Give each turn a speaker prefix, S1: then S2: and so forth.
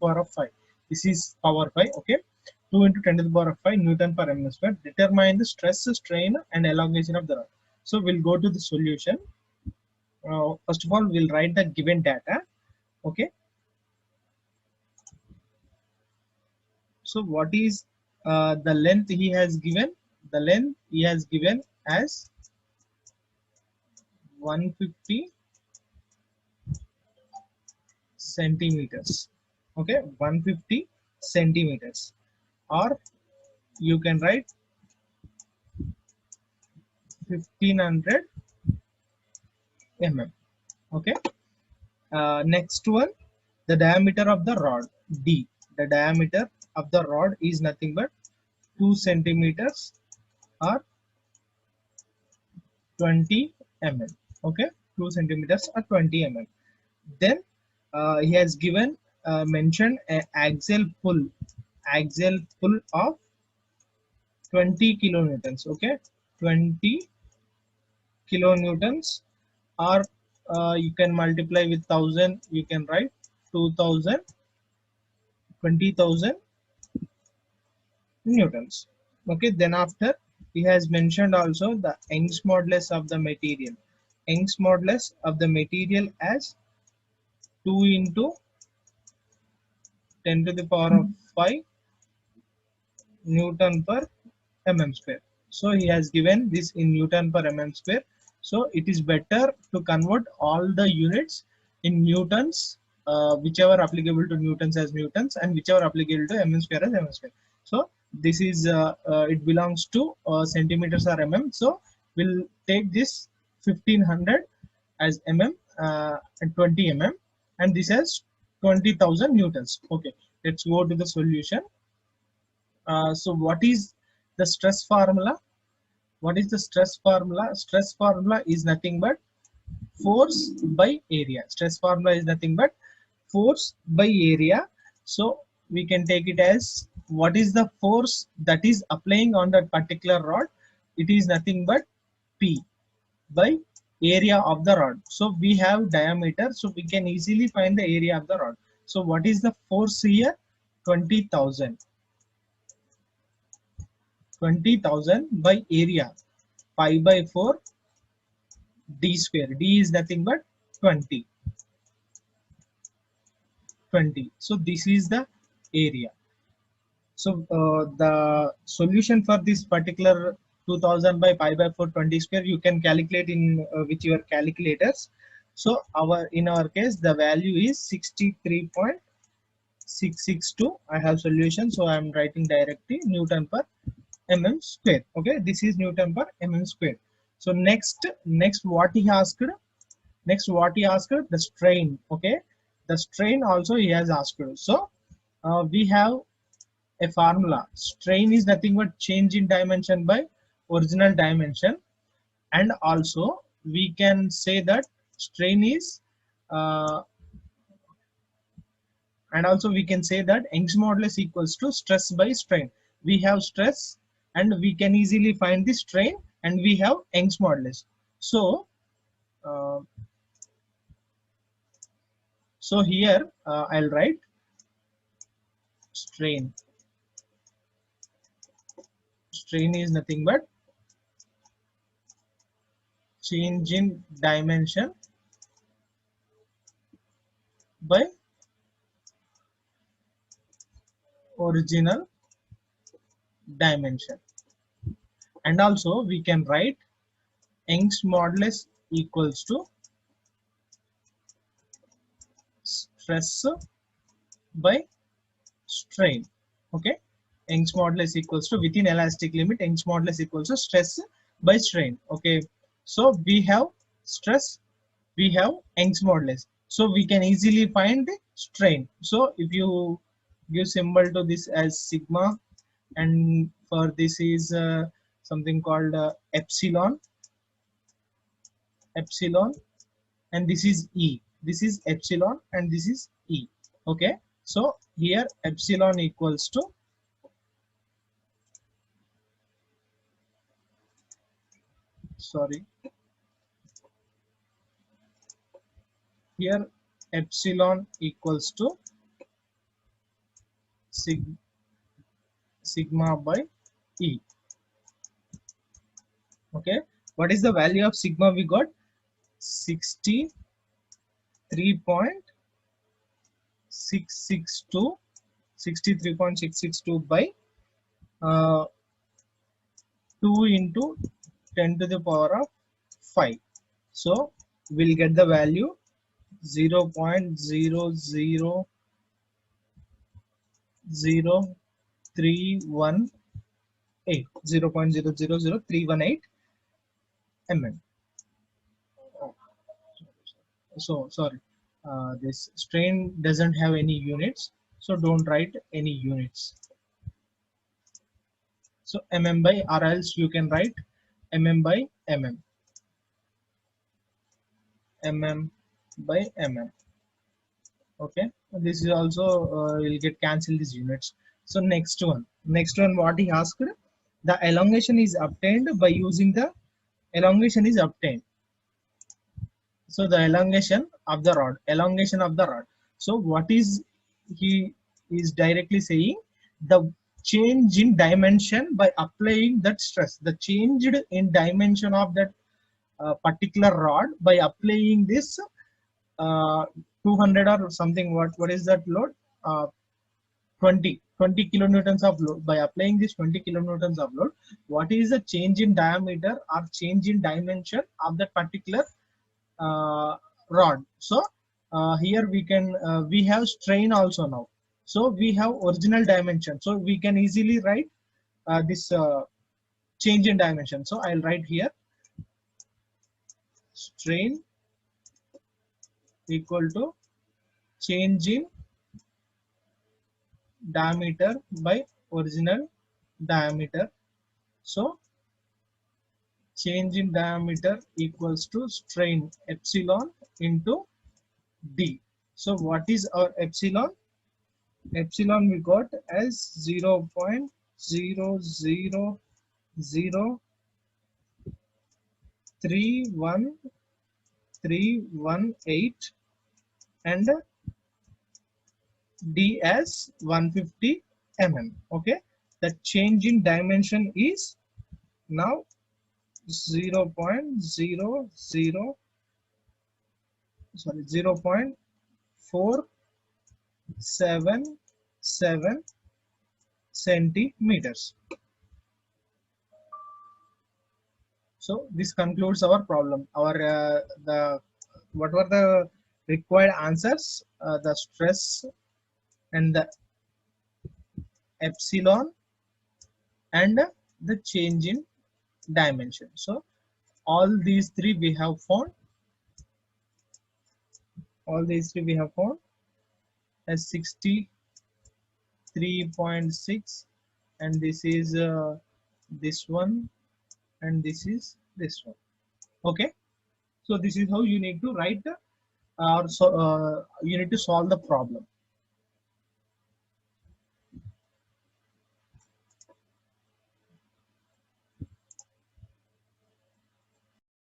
S1: power of 5. This is power 5. Okay, 2 into 10 to the power of 5 Newton per mm square. Determine the stress, strain, and elongation of the rod. So we'll go to the solution. First of all, we'll write the given data. Okay, so what is the length he has given? The length he has given as 150 centimeters. Okay, 150 centimeters, or you can write 1500 mm. Okay, next one, the diameter of the rod D. The diameter of the rod is nothing but 2 centimeters or 20 mm. Okay, 2 centimeters or 20 mm. Then he has given mentioned a axial pull of 20 kilonewtons. Okay, 20 kilonewtons, or you can multiply with 1000, you can write 2000, 20,000 newtons. Okay, then after he has mentioned also the Young's modulus of the material. Young's modulus of the material as 2 into 10 to the power of 5 Newton per mm square. So he has given this in Newton per mm square. So it is better to convert all the units in newtons, whichever applicable to newtons as newtons, and whichever applicable to mm square as mm square. So this is it belongs to centimeters or mm. So we'll take this 1500 as mm and 20 mm, and this has 20,000 newtons. Okay, let's go to the solution. So what is the stress formula? What is the stress formula? Stress formula is nothing but force by area. Stress formula is nothing but force by area. So we can take it as, what is the force that is applying on that particular rod? It is nothing but P by area of the rod. So we have diameter, so we can easily find the area of the rod. So what is the force here? 20,000. 20,000 by area, pi by 4 d square. D is nothing but 20. So this is the area. So the solution for this particular 2000 by pi by 4 20 square, you can calculate in with your calculators. So in our case the value is 63.662. I have solution, so I am writing directly Newton per mm square. Okay, this is Newton per mm square. So next what he asked? The strain. Okay, the strain also he has asked. So we have a formula. Strain is nothing but change in dimension by original dimension, and also we can say that strain is and also we can say that Young's modulus equals to stress by strain. We have stress and we can easily find the strain, and we have Young's modulus. So so here I'll write strain. Strain is nothing but change in dimension by original dimension. And also we can write Young's modulus equals to stress by strain. Okay, Young's modulus equals to, within elastic limit, Young's modulus equals to stress by strain. Okay, so we have stress, we have Young's modulus, so we can easily find the strain. So if you give symbol to this as sigma, and for this is something called epsilon, and this is E. This is epsilon and this is E. Okay, so here epsilon equals to, here epsilon equals to sigma by E. Okay, what is the value of sigma we got? 63.662 63.662 by 2 into 10 to the power of 5. So we'll get the value 0.0000318 0.000318 mm. So sorry, this strain doesn't have any units, so don't write any units. So mm by, or else you can write by mm, by okay. This is also will get cancelled these units. So next one what he asked, the elongation is obtained by using the elongation is obtained. So the elongation of the rod. So what is he is directly saying? The change in dimension by applying that stress, the changed in dimension of that particular rod by applying this 200 or something, what is that load, 20 kilonewtons of load. By applying this 20 kilonewtons of load, what is the change in diameter or change in dimension of that particular rod? So here we can we have strain also now, so we have original dimension, so we can easily write this change in dimension. So I'll write here strain equal to change in diameter by original diameter. So change in diameter equals to strain epsilon into d. So what is our epsilon? Epsilon we got as 0.0003118 and d as 150 mm. Okay, the change in dimension is now 0.477 centimeters. So this concludes our problem. Our the what were the required answers? The stress and the epsilon and the change in dimension. So all these three we have found. All these three we have found as 63.6, and this is this one, and this is this one. Okay, so this is how you need to write the, or so you need to solve the problem.